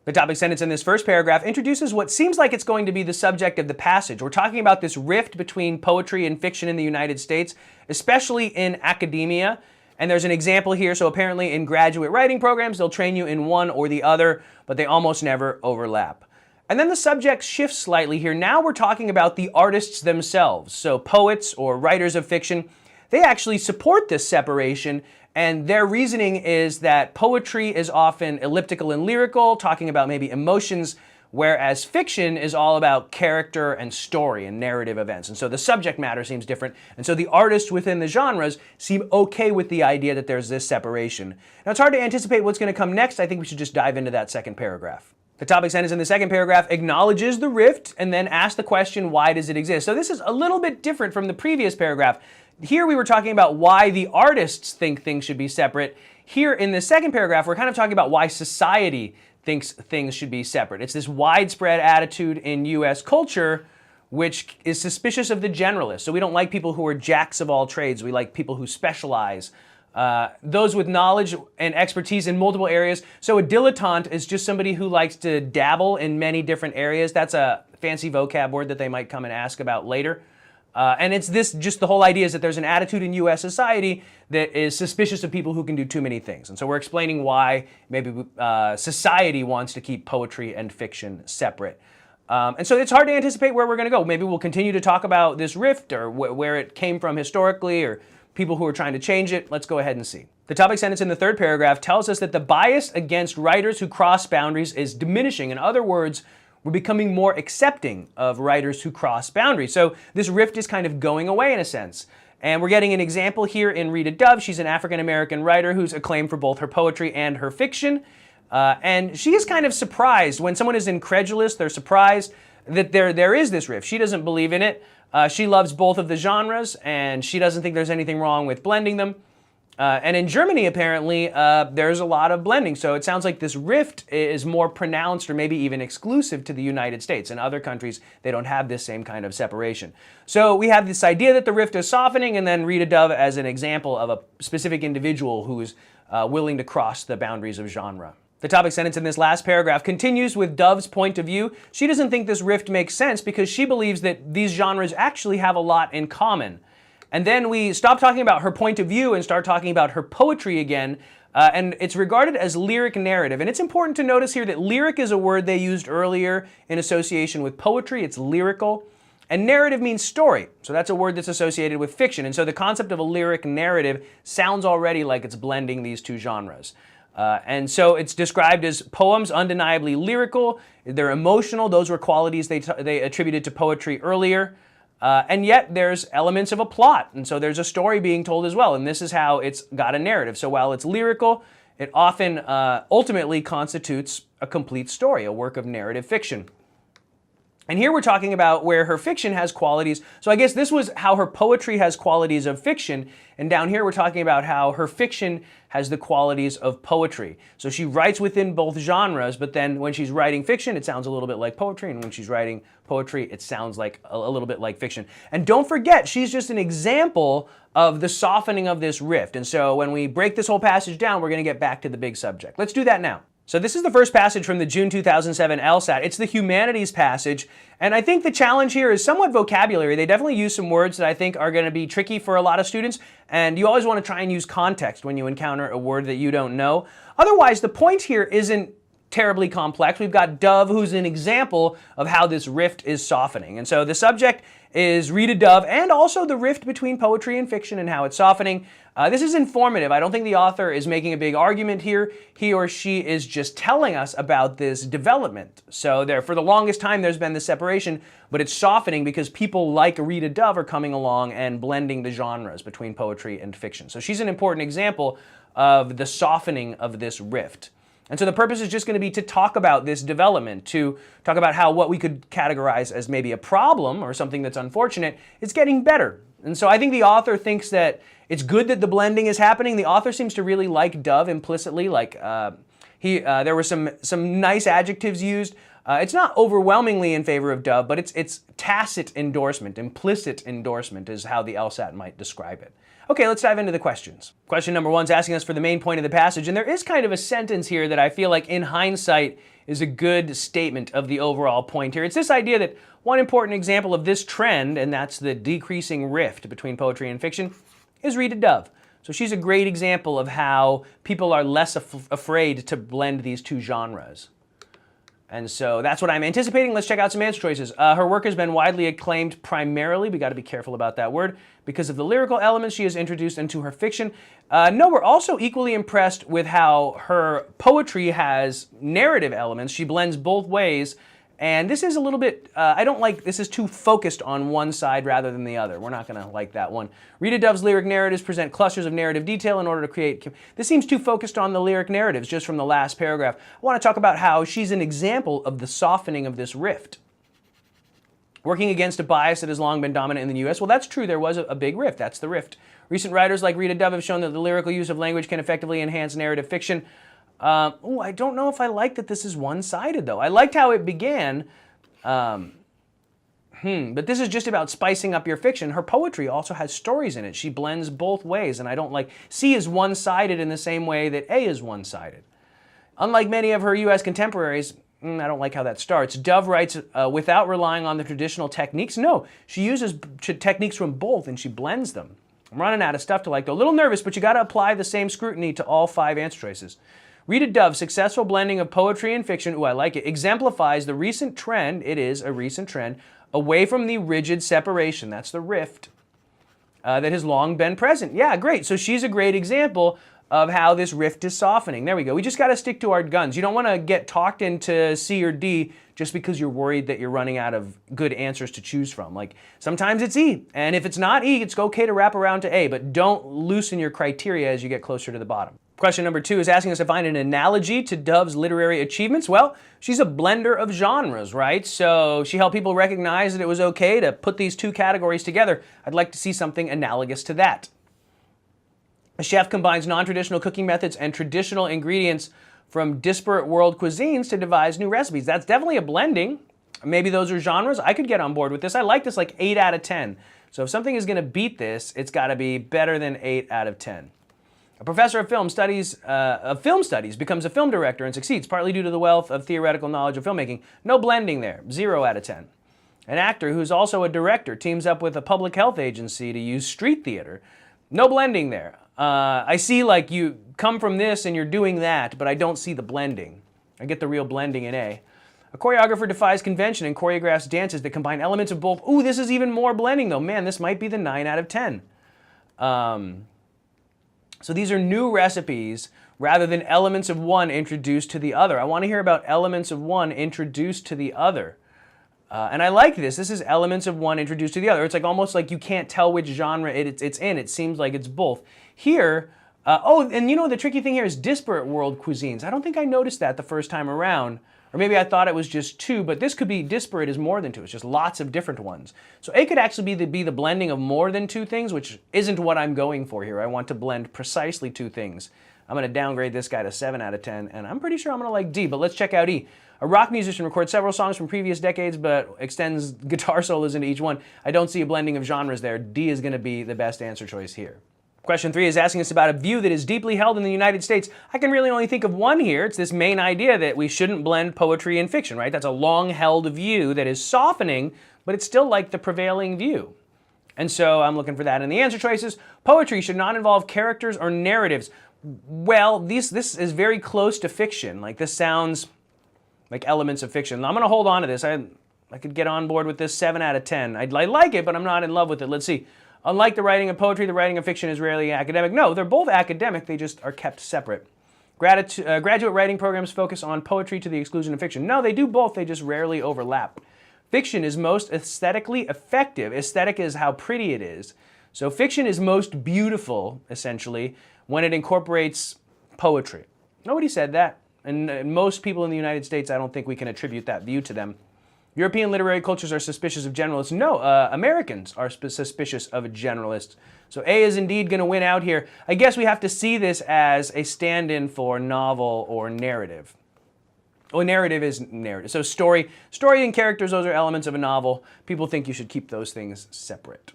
The topic sentence in this first paragraph introduces what seems like it's going to be the subject of the passage. We're talking about this rift between poetry and fiction in the United States, especially in academia. And there's an example here. So apparently in graduate writing programs, they'll train you in one or the other, but they almost never overlap. And then the subject shifts slightly here. Now we're talking about the artists themselves. So poets or writers of fiction, they actually support this separation, and their reasoning is that poetry is often elliptical and lyrical, talking about maybe emotions, whereas fiction is all about character and story and narrative events. And so the subject matter seems different, and so the artists within the genres seem okay with the idea that there's this separation. Now it's hard to anticipate what's going to come next. I think we should just dive into that second paragraph. The topic sentence in the second paragraph acknowledges the rift and then asks the question, why does it exist? So this is a little bit different from the previous paragraph. Here we were talking about why the artists think things should be separate. Here in the second paragraph, we're kind of talking about why society thinks things should be separate. It's this widespread attitude in US culture which is suspicious of the generalist. So we don't like people who are jacks of all trades. We like people who specialize. Those with knowledge and expertise in multiple areas. So a dilettante is just somebody who likes to dabble in many different areas. That's a fancy vocab word that they might come and ask about later. And it's this, just the whole idea is that there's an attitude in US society that is suspicious of people who can do too many things. And so we're explaining why maybe society wants to keep poetry and fiction separate. And so it's hard to anticipate where we're going to go. Maybe we'll continue to talk about this rift or where it came from historically or people who are trying to change it. Let's go ahead and see. The topic sentence in the third paragraph tells us that the bias against writers who cross boundaries is diminishing. In other words, we're becoming more accepting of writers who cross boundaries. So this rift is kind of going away in a sense. And we're getting an example here in Rita Dove. She's an African-American writer who's acclaimed for both her poetry and her fiction. And she is kind of surprised. When someone is incredulous, they're surprised that there is this rift. She doesn't believe in it. She loves both of the genres, and she doesn't think there's anything wrong with blending them. And in Germany, apparently, there's a lot of blending. So it sounds like this rift is more pronounced or maybe even exclusive to the United States. In other countries, they don't have this same kind of separation. So we have this idea that the rift is softening, and then Rita Dove as an example of a specific individual who is willing to cross the boundaries of genre. The topic sentence in this last paragraph continues with Dove's point of view. She doesn't think this rift makes sense because she believes that these genres actually have a lot in common. And then we stop talking about her point of view and start talking about her poetry again. And it's regarded as lyric narrative. And it's important to notice here that lyric is a word they used earlier in association with poetry. It's lyrical. And narrative means story. So that's a word that's associated with fiction. And so the concept of a lyric narrative sounds already like it's blending these two genres. And so it's described as poems undeniably lyrical. They're emotional. Those were qualities they attributed to poetry earlier. And yet there's elements of a plot, and so there's a story being told as well, and this is how it's got a narrative. So while it's lyrical, it often ultimately constitutes a complete story, a work of narrative fiction. And here we're talking about where her fiction has qualities. So I guess this was how her poetry has qualities of fiction, and down here we're talking about how her fiction has the qualities of poetry. So she writes within both genres, but then when she's writing fiction, it sounds a little bit like poetry, and when she's writing poetry, it sounds like a little bit like fiction. And don't forget, she's just an example of the softening of this rift. And so when we break this whole passage down, we're going to get back to the big subject. Let's do that now. So this is the first passage from the June 2007 LSAT. It's the Humanities passage, and I think the challenge here is somewhat vocabulary. They definitely use some words that I think are going to be tricky for a lot of students, and you always want to try and use context when you encounter a word that you don't know. Otherwise, the point here isn't terribly complex. We've got Dove, who's an example of how this rift is softening. And so the subject is Rita Dove, and also the rift between poetry and fiction and how it's softening. This is informative. I don't think the author is making a big argument here. He or she is just telling us about this development. So for the longest time, there's been this separation, but it's softening because people like Rita Dove are coming along and blending the genres between poetry and fiction. So she's an important example of the softening of this rift. And so the purpose is just going to be to talk about this development, to talk about how what we could categorize as maybe a problem or something that's unfortunate is getting better. And so I think the author thinks that it's good that the blending is happening. The author seems to really like Dove implicitly. Like there were some nice adjectives used. It's not overwhelmingly in favor of Dove, but it's tacit endorsement, implicit endorsement is how the LSAT might describe it. Okay, let's dive into the questions. Question number 1 is asking us for the main point of the passage, and there is kind of a sentence here that I feel like in hindsight is a good statement of the overall point here. It's this idea that one important example of this trend, and that's the decreasing rift between poetry and fiction, is Rita Dove. So she's a great example of how people are less afraid to blend these two genres. And so that's what I'm anticipating. Let's check out some answer choices. Her work has been widely acclaimed primarily, we got to be careful about that word, because of the lyrical elements she has introduced into her fiction. No, we're also equally impressed with how her poetry has narrative elements. She blends both ways. And this is a little bit, I don't like, this is too focused on one side rather than the other. We're not going to like that one. Rita Dove's lyric narratives present clusters of narrative detail in order to create, this seems too focused on the lyric narratives just from the last paragraph. I want to talk about how she's an example of the softening of this rift. Working against a bias that has long been dominant in the US. Well, that's true, there was a big rift, that's the rift. Recent writers like Rita Dove have shown that the lyrical use of language can effectively enhance narrative fiction. I don't know if I like that this is one-sided, though. I liked how it began, but this is just about spicing up your fiction. Her poetry also has stories in it. She blends both ways, and I don't like, C is one-sided in the same way that A is one-sided. Unlike many of her U.S. contemporaries, I don't like how that starts. Dove writes without relying on the traditional techniques. No, she uses techniques from both, and she blends them. I'm running out of stuff to like, though. A little nervous, but you got to apply the same scrutiny to all 5 answer choices. Rita Dove's successful blending of poetry and fiction, ooh, I like it, exemplifies the recent trend, it is a recent trend, away from the rigid separation, that's the rift, that has long been present. Yeah, great. So she's a great example of how this rift is softening. There we go. We just got to stick to our guns. You don't want to get talked into C or D just because you're worried that you're running out of good answers to choose from. Like, sometimes it's E, and if it's not E, it's okay to wrap around to A, but don't loosen your criteria as you get closer to the bottom. Question number 2 is asking us to find an analogy to Dove's literary achievements. Well, she's a blender of genres, right? So she helped people recognize that it was okay to put these 2 categories together. I'd like to see something analogous to that. A chef combines non-traditional cooking methods and traditional ingredients from disparate world cuisines to devise new recipes. That's definitely a blending. Maybe those are genres. I could get on board with this. I like this like 8 out of 10. So if something is going to beat this, it's got to be better than 8 out of 10. A professor of film studies becomes a film director and succeeds, partly due to the wealth of theoretical knowledge of filmmaking. No blending there, 0 out of 10. An actor who's also a director teams up with a public health agency to use street theater. No blending there. I see like you come from this and you're doing that, but I don't see the blending. I get the real blending in A. A choreographer defies convention and choreographs dances that combine elements of both. Ooh, this is even more blending though. Man, this might be the 9 out of 10. So these are new recipes rather than elements of one introduced to the other. I want to hear about elements of one introduced to the other. And I like this. This is elements of one introduced to the other. It's like almost like you can't tell which genre it's in. It seems like it's both. Here, oh, and you know the tricky thing here is disparate world cuisines. I don't think I noticed that the first time around. Or maybe I thought it was just 2, but this could be disparate is more than 2. It's just lots of different ones. So A could actually be the blending of more than 2 things, which isn't what I'm going for here. I want to blend precisely 2 things. I'm going to downgrade this guy to 7 out of 10, and I'm pretty sure I'm going to like D, but let's check out E. A rock musician records several songs from previous decades, but extends guitar solos into each one. I don't see a blending of genres there. D is going to be the best answer choice here. Question 3 is asking us about a view that is deeply held in the United States. I can really only think of one here. It's this main idea that we shouldn't blend poetry and fiction, right? That's a long-held view that is softening, but it's still like the prevailing view. And so I'm looking for that in the answer choices. Poetry should not involve characters or narratives. Well, this is very close to fiction. Like this sounds like elements of fiction. I'm going to hold on to this. I could get on board with this 7 out of 10. I like it, but I'm not in love with it. Let's see. Unlike the writing of poetry, the writing of fiction is rarely academic. No, they're both academic, they just are kept separate. Graduate writing programs focus on poetry to the exclusion of fiction. No, they do both, they just rarely overlap. Fiction is most aesthetically effective. Aesthetic is how pretty it is. So fiction is most beautiful, essentially, when it incorporates poetry. Nobody said that. And most people in the United States, I don't think we can attribute that view to them. European literary cultures are suspicious of generalists. No, Americans are suspicious of generalists. So A is indeed going to win out here. I guess we have to see this as a stand-in for novel or narrative. Oh, narrative is narrative. So story and characters, those are elements of a novel. People think you should keep those things separate.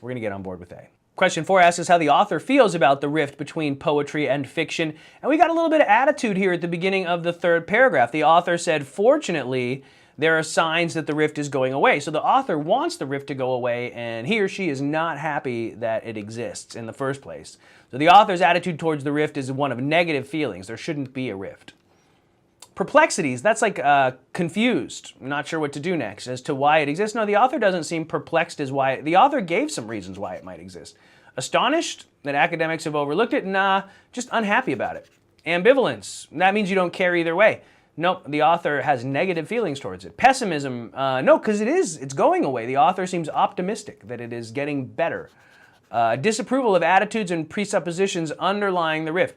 We're going to get on board with A. Question 4 asks us how the author feels about the rift between poetry and fiction. And we got a little bit of attitude here at the beginning of the third paragraph. The author said, fortunately, there are signs that the rift is going away. So the author wants the rift to go away, and he or she is not happy that it exists in the first place. So the author's attitude towards the rift is one of negative feelings. There shouldn't be a rift. Perplexities, that's like confused, not sure what to do next as to why it exists. No, the author doesn't seem perplexed as why. The author gave some reasons why it might exist. Astonished that academics have overlooked it? Nah, just unhappy about it. Ambivalence, that means you don't care either way. Nope, the author has negative feelings towards it. Pessimism, no, because it's going away. The author seems optimistic that it is getting better. Disapproval of attitudes and presuppositions underlying the rift.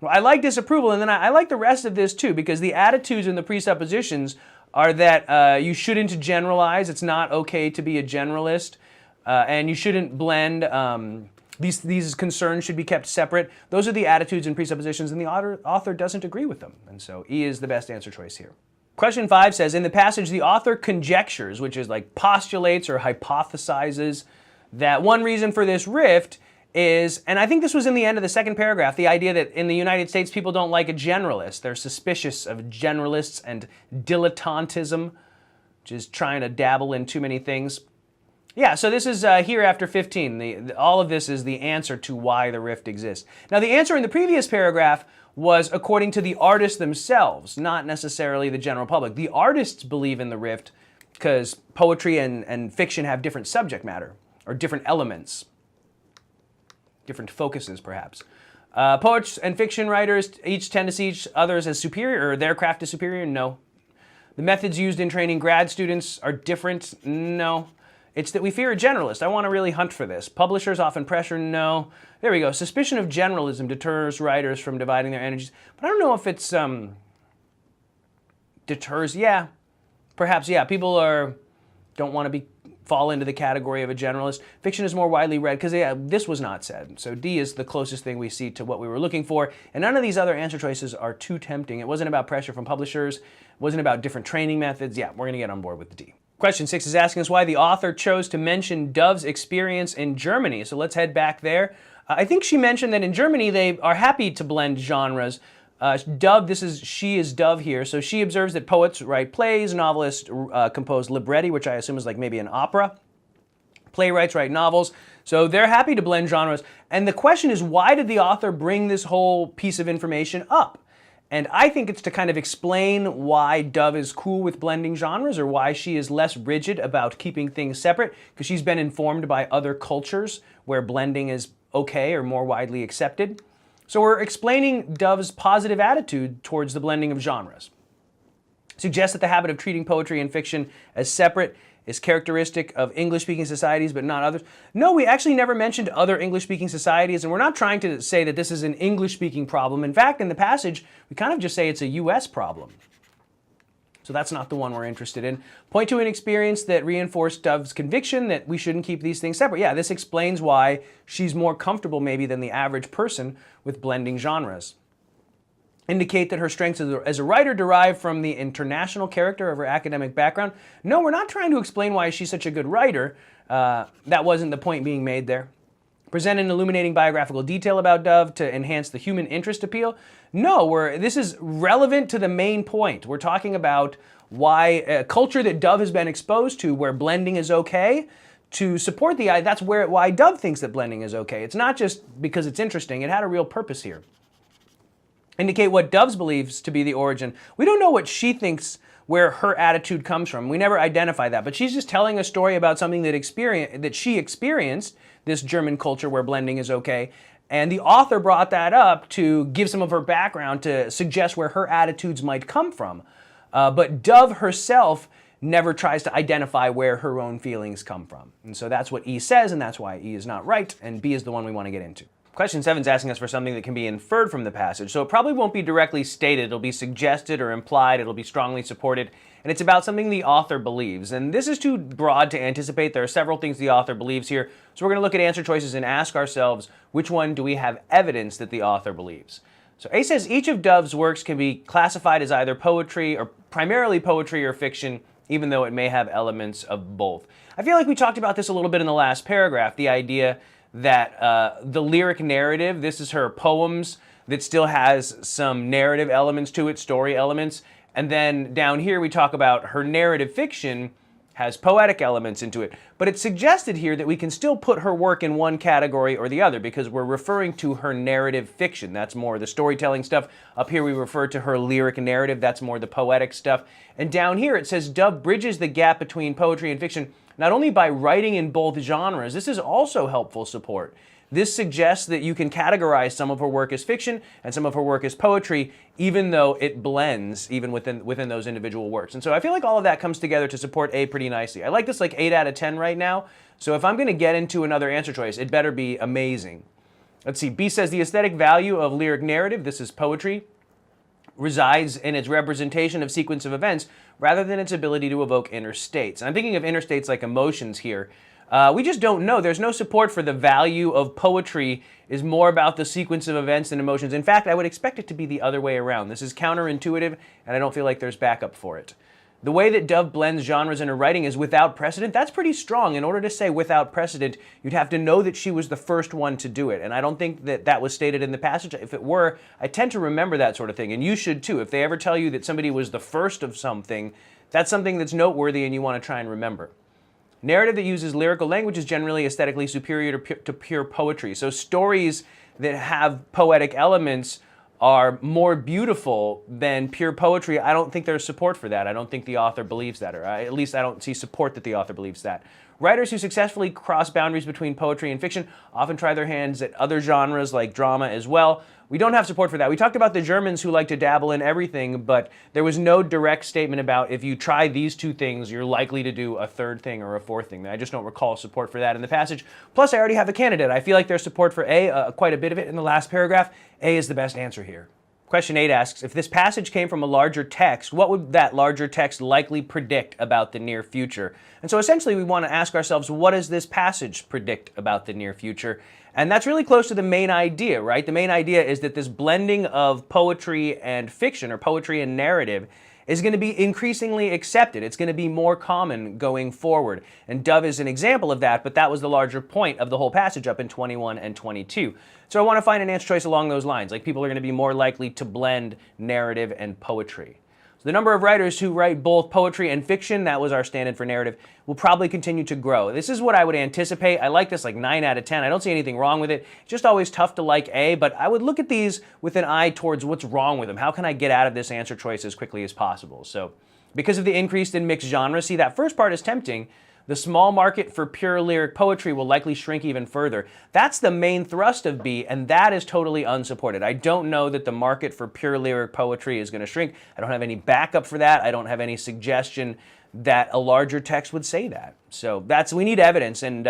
Well, I like disapproval, and then I like the rest of this too, because the attitudes and the presuppositions are that you shouldn't generalize. It's not okay to be a generalist, and you shouldn't blend. These concerns should be kept separate. Those are the attitudes and presuppositions, and the author doesn't agree with them. And so E is the best answer choice here. Question 5 says, in the passage, the author conjectures, which is like postulates or hypothesizes, that one reason for this rift is, and I think this was in the end of the second paragraph, the idea that in the United States people don't like a generalist. They're suspicious of generalists and dilettantism, which is trying to dabble in too many things. Yeah, so this is here after 15. All of this is the answer to why the rift exists. Now the answer in the previous paragraph was according to the artists themselves, not necessarily the general public. The artists believe in the rift because poetry and fiction have different subject matter, or different elements. Different focuses, perhaps. Poets and fiction writers each tend to see others as superior, or their craft is superior? No. The methods used in training grad students are different? No. It's that we fear a generalist. I want to really hunt for this. Publishers often pressure? No. There we go. Suspicion of generalism deters writers from dividing their energies. But I don't know if it's deters. Yeah. Perhaps, yeah. People don't want to fall into the category of a generalist. Fiction is more widely read because this was not said. So D is the closest thing we see to what we were looking for. And none of these other answer choices are too tempting. It wasn't about pressure from publishers. It wasn't about different training methods. Yeah, we're going to get on board with the D. Question 6 is asking us why the author chose to mention Dove's experience in Germany. So let's head back there. I think she mentioned that in Germany they are happy to blend genres. Dove, she is Dove here, so she observes that poets write plays, novelists compose libretti, which I assume is like maybe an opera. Playwrights write novels, so they're happy to blend genres. And the question is, why did the author bring this whole piece of information up? And I think it's to kind of explain why Dove is cool with blending genres, or why she is less rigid about keeping things separate, because she's been informed by other cultures where blending is okay or more widely accepted. So we're explaining Dove's positive attitude towards the blending of genres. Suggests that the habit of treating poetry and fiction as separate is characteristic of English-speaking societies, but not others. No, we actually never mentioned other English-speaking societies, and we're not trying to say that this is an English-speaking problem. In fact, in the passage, we kind of just say it's a US problem. So that's not the one we're interested in. Point to an experience that reinforced Dove's conviction that we shouldn't keep these things separate. Yeah, this explains why she's more comfortable maybe than the average person with blending genres. Indicate that her strengths as a writer derive from the international character of her academic background. No, we're not trying to explain why she's such a good writer. That wasn't the point being made there. Present an illuminating biographical detail about Dove to enhance the human interest appeal. No, this is relevant to the main point. We're talking about why a culture that Dove has been exposed to, where blending is okay, to support that's why Dove thinks that blending is okay. It's not just because it's interesting. It had a real purpose here. Indicate what Dove believes to be the origin. We don't know what she thinks where her attitude comes from. We never identify that, but she's just telling a story about something that she experienced, this German culture where blending is okay, and the author brought that up to give some of her background to suggest where her attitudes might come from. But Dove herself never tries to identify where her own feelings come from. And so that's what E says, and that's why E is not right, and B is the one we want to get into. Question 7 is asking us for something that can be inferred from the passage, so it probably won't be directly stated. It'll be suggested or implied. It'll be strongly supported, and it's about something the author believes. And this is too broad to anticipate. There are several things the author believes here, so we're going to look at answer choices and ask ourselves, which one do we have evidence that the author believes? So A says each of Dove's works can be classified as either poetry or primarily poetry or fiction, even though it may have elements of both. I feel like we talked about this a little bit in the last paragraph, the idea that the lyric narrative, this is her poems that still has some narrative elements to it, story elements. And then down here we talk about her narrative fiction has poetic elements into it. But it's suggested here that we can still put her work in one category or the other because we're referring to her narrative fiction. That's more the storytelling stuff. Up here we refer to her lyric narrative. That's more the poetic stuff. And down here it says Dove bridges the gap between poetry and fiction not only by writing in both genres, this is also helpful support. This suggests that you can categorize some of her work as fiction and some of her work as poetry, even though it blends even within those individual works. And so I feel like all of that comes together to support A pretty nicely. I like this like 8 out of 10 right now. So if I'm going to get into another answer choice, it better be amazing. Let's see. B says the aesthetic value of lyric narrative, this is poetry, resides in its representation of sequence of events rather than its ability to evoke inner states. And I'm thinking of inner states like emotions here. We just don't know. There's no support for the value of poetry is more about the sequence of events than emotions. In fact, I would expect it to be the other way around. This is counterintuitive, and I don't feel like there's backup for it. The way that Dove blends genres in her writing is without precedent. That's pretty strong. In order to say without precedent, you'd have to know that she was the first one to do it. And I don't think that that was stated in the passage. If it were, I tend to remember that sort of thing. And you should too. If they ever tell you that somebody was the first of something, that's something that's noteworthy and you want to try and remember. Narrative that uses lyrical language is generally aesthetically superior to pure poetry. So stories that have poetic elements are more beautiful than pure poetry. I don't think there's support for that. I don't think the author believes that, or at least I don't see support that the author believes that. Writers who successfully cross boundaries between poetry and fiction often try their hands at other genres like drama as well. We don't have support for that. We talked about the Germans who like to dabble in everything, but there was no direct statement about if you try these two things, you're likely to do a third thing or a fourth thing. I just don't recall support for that in the passage. Plus, I already have a candidate. I feel like there's support for A, quite a bit of it in the last paragraph. A is the best answer here. Question 8 asks, if this passage came from a larger text, what would that larger text likely predict about the near future? And so essentially we want to ask ourselves, what does this passage predict about the near future? And that's really close to the main idea, right? The main idea is that this blending of poetry and fiction, or poetry and narrative, is going to be increasingly accepted. It's going to be more common going forward. And Dove is an example of that, but that was the larger point of the whole passage up in 21 and 22. So I want to find an answer choice along those lines. Like people are going to be more likely to blend narrative and poetry. So the number of writers who write both poetry and fiction, that was our stand-in for narrative, will probably continue to grow. This is what I would anticipate. I like this like 9 out of 10. I don't see anything wrong with it. It's just always tough to like A, but I would look at these with an eye towards what's wrong with them. How can I get out of this answer choice as quickly as possible? So because of the increase in mixed genres, see that first part is tempting. The small market for pure lyric poetry will likely shrink even further. That's the main thrust of B, and that is totally unsupported. I don't know that the market for pure lyric poetry is going to shrink. I don't have any backup for that. I don't have any suggestion that a larger text would say that. So we need evidence, and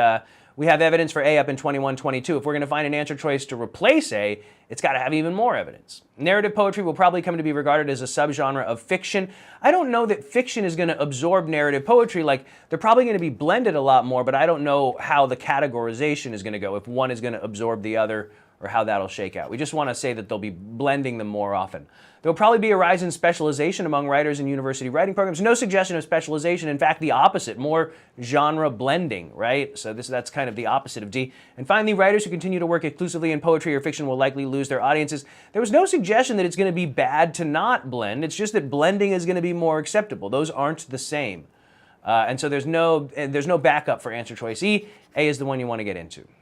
we have evidence for A up in 21, 22. If we're going to find an answer choice to replace A, it's got to have even more evidence. Narrative poetry will probably come to be regarded as a subgenre of fiction. I don't know that fiction is going to absorb narrative poetry. Like, they're probably going to be blended a lot more, but I don't know how the categorization is going to go, if one is going to absorb the other, or how that'll shake out. We just want to say that they'll be blending them more often. There will probably be a rise in specialization among writers in university writing programs. No suggestion of specialization. In fact, the opposite, more genre blending, right? So that's kind of the opposite of D. And finally, writers who continue to work exclusively in poetry or fiction will likely lose their audiences. There was no suggestion that it's going to be bad to not blend. It's just that blending is going to be more acceptable. Those aren't the same. And so there's no backup for answer choice E. A is the one you want to get into.